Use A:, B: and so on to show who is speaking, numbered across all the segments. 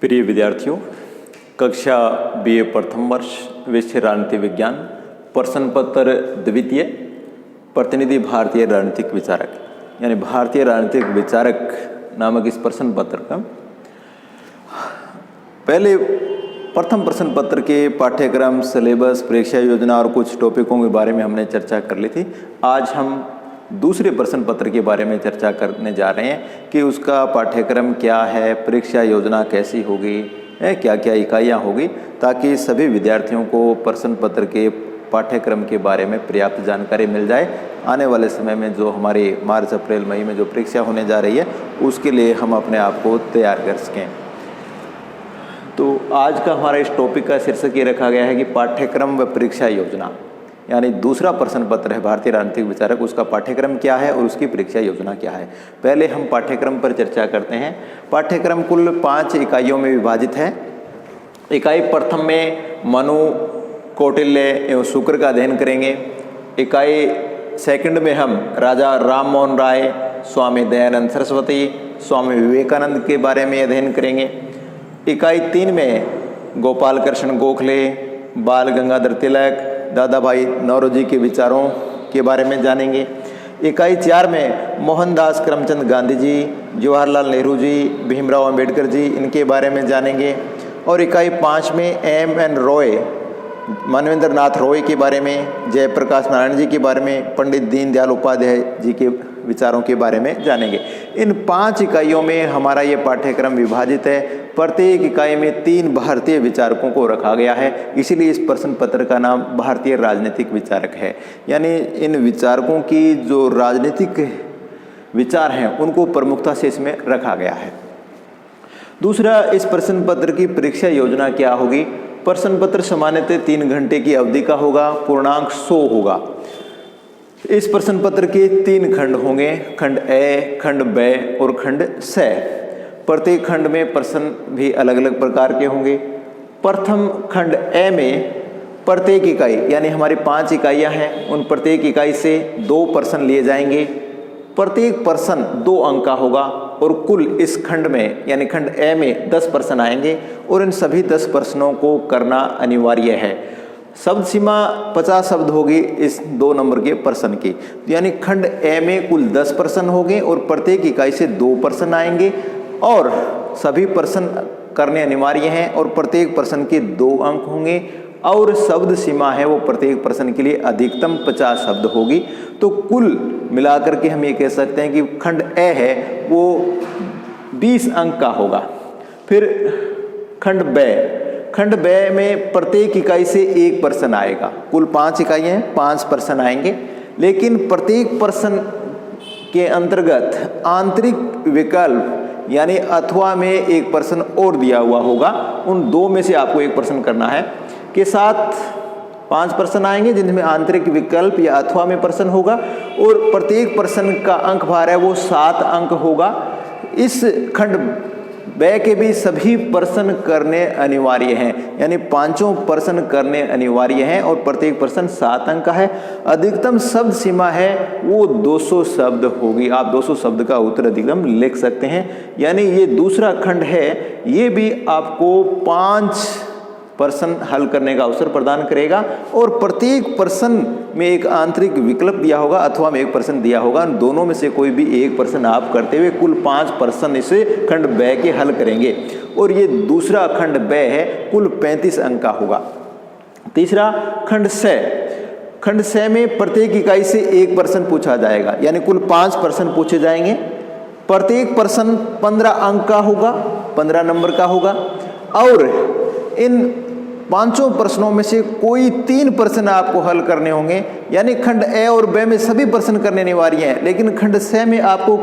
A: प्रिय विद्यार्थियों, कक्षा BA प्रथम वर्ष विषय राजनीति विज्ञान, प्रश्न पत्र द्वितीय, प्रतिनिधि भारतीय राजनीतिक विचारक यानी भारतीय राजनीतिक विचारक नामक इस प्रश्न पत्र का पहले प्रथम प्रश्न पत्र के पाठ्यक्रम, सिलेबस, परीक्षा योजना और कुछ टॉपिकों के बारे में हमने चर्चा कर ली थी। आज हम दूसरे प्रश्न पत्र के बारे में चर्चा करने जा रहे हैं कि उसका पाठ्यक्रम क्या है, परीक्षा योजना कैसी होगी, क्या क्या इकाइयाँ होगी, ताकि सभी विद्यार्थियों को प्रश्न पत्र के पाठ्यक्रम के बारे में पर्याप्त जानकारी मिल जाए। आने वाले समय में जो हमारी मार्च, अप्रैल, मई में जो परीक्षा होने जा रही है उसके लिए हम अपने आप को तैयार कर सकें। तो आज का हमारा इस टॉपिक का शीर्षक ये रखा गया है कि पाठ्यक्रम व परीक्षा योजना, यानी दूसरा प्रश्न पत्र है भारतीय राजनीतिक विचारक, उसका पाठ्यक्रम क्या है और उसकी परीक्षा योजना क्या है। पहले हम पाठ्यक्रम पर चर्चा करते हैं। पाठ्यक्रम कुल 5 इकाइयों में विभाजित है। इकाई प्रथम में मनु, कौटिल्य एवं शुक्र का अध्ययन करेंगे। इकाई सेकंड में हम राजा राम मोहन राय, स्वामी दयानंद सरस्वती, स्वामी विवेकानंद के बारे में अध्ययन करेंगे। इकाई 3 में गोपाल कृष्ण गोखले, बाल गंगाधर तिलक, दादा भाई नौरोजी के विचारों के बारे में जानेंगे। इकाई 4 में मोहनदास करमचंद गांधी जी, जवाहरलाल नेहरू जी, भीमराव अंबेडकर जी, इनके बारे में जानेंगे। और इकाई 5 में M.N. रॉय, मानवेंद्र नाथ रॉय के बारे में, जयप्रकाश नारायण जी के बारे में, पंडित दीनदयाल उपाध्याय जी के विचारों के बारे में जानेंगे। इन 5 इकाइयों में हमारा ये पाठ्यक्रम विभाजित है। प्रत्येक इकाई में 3 भारतीय विचारकों को रखा गया है, इसीलिए इस प्रश्न पत्र का नाम भारतीय राजनीतिक विचारक है। यानी इन विचारकों की जो राजनीतिक विचार हैं उनको प्रमुखता से इसमें रखा गया है। दूसरा, इस प्रश्न पत्र की परीक्षा योजना क्या होगी। प्रश्न पत्र सामान्यतः 3 घंटे की अवधि का होगा, पूर्णांक 100 होगा। इस प्रश्न पत्र के 3 खंड होंगे, खंड ए, खंड ब और खंड स। प्रत्येक खंड में प्रश्न भी अलग अलग प्रकार के होंगे। प्रथम खंड ए में प्रत्येक इकाई यानी हमारी 5 इकाइयां हैं, उन प्रत्येक इकाई से 2 प्रश्न लिए जाएंगे। प्रत्येक प्रश्न 2 अंक का होगा और कुल इस खंड में यानी खंड ए में 10 प्रश्न आएंगे और इन सभी 10 प्रश्नों को करना अनिवार्य है। शब्द सीमा 50 शब्द होगी इस 2 नंबर के प्रश्न की, यानी खंड ए में कुल 10 प्रश्न होंगे और प्रत्येक इकाई से 2 प्रश्न आएंगे और सभी प्रश्न करने अनिवार्य हैं और प्रत्येक प्रश्न के 2 अंक होंगे और शब्द सीमा है वो प्रत्येक प्रश्न के लिए अधिकतम 50 शब्द होगी। तो कुल मिलाकर के हम ये कह सकते हैं कि खंड ए है वो 20 अंक का होगा। फिर खंड ब में प्रत्येक इकाई से 1 प्रश्न आएगा। कुल 5 इकाइयाँ हैं, 5 प्रश्न आएंगे, लेकिन प्रत्येक प्रश्न के अंतर्गत आंतरिक विकल्प यानी अथवा में 1 प्रश्न और दिया हुआ होगा। उन 2 में से आपको 1 प्रश्न करना है। के साथ 5 प्रश्न आएंगे जिनमें आंतरिक विकल्प या अथवा में प्रश्न होगा और प्रत्येक प्रश्न का अंक भार है वो 7 अंक होगा। इस खंड ब के भी सभी प्रश्न करने अनिवार्य हैं, यानी 5 प्रश्न करने अनिवार्य हैं और प्रत्येक प्रश्न 7 अंक का है। अधिकतम शब्द सीमा है वो 200 शब्द होगी। आप 200 शब्द का उत्तर अधिकतम लिख सकते हैं। यानी ये दूसरा खंड है, ये भी आपको 5 प्रश्न हल करने का अवसर प्रदान करेगा और प्रत्येक प्रश्न में एक आंतरिक विकल्प दिया होगा, अथवा में 1 प्रश्न दिया होगा। दोनों में से कोई भी 1 प्रश्न आप करते हुए कुल 5 प्रश्न इसे खंड ब के हल करेंगे और ये दूसरा खंड ब है, कुल 35 अंक का होगा। तीसरा खंड स में प्रत्येक इकाई से 1 प्रश्न पूछा जाएगा, यानी कुल 5 प्रश्न पूछे जाएंगे। प्रत्येक प्रश्न 15 अंक का होगा, 15 नंबर का होगा और इन 5 प्रश्नों में से कोई 3 प्रश्न आपको हल करने होंगे। यानी खंड ए और ब में सभी प्रश्न करने अनिवार्य हैं, लेकिन खंड स में आपको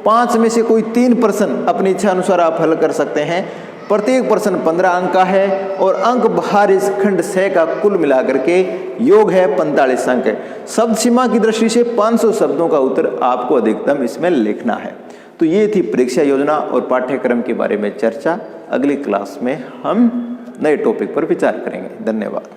A: 5 में से कोई 3 प्रश्न अपनी इच्छा अनुसार आप हल कर सकते हैं। प्रत्येक प्रश्न 15 अंक का है और अंक भार इस खंड स का कुल मिलाकर के योग है 45 अंक है। शब्द सीमा की दृष्टि से 500 शब्दों का उत्तर आपको अधिकतम इसमें लिखना है। तो ये थी परीक्षा योजना और पाठ्यक्रम के बारे में चर्चा। अगली क्लास में हम नए टॉपिक पर विचार करेंगे। धन्यवाद।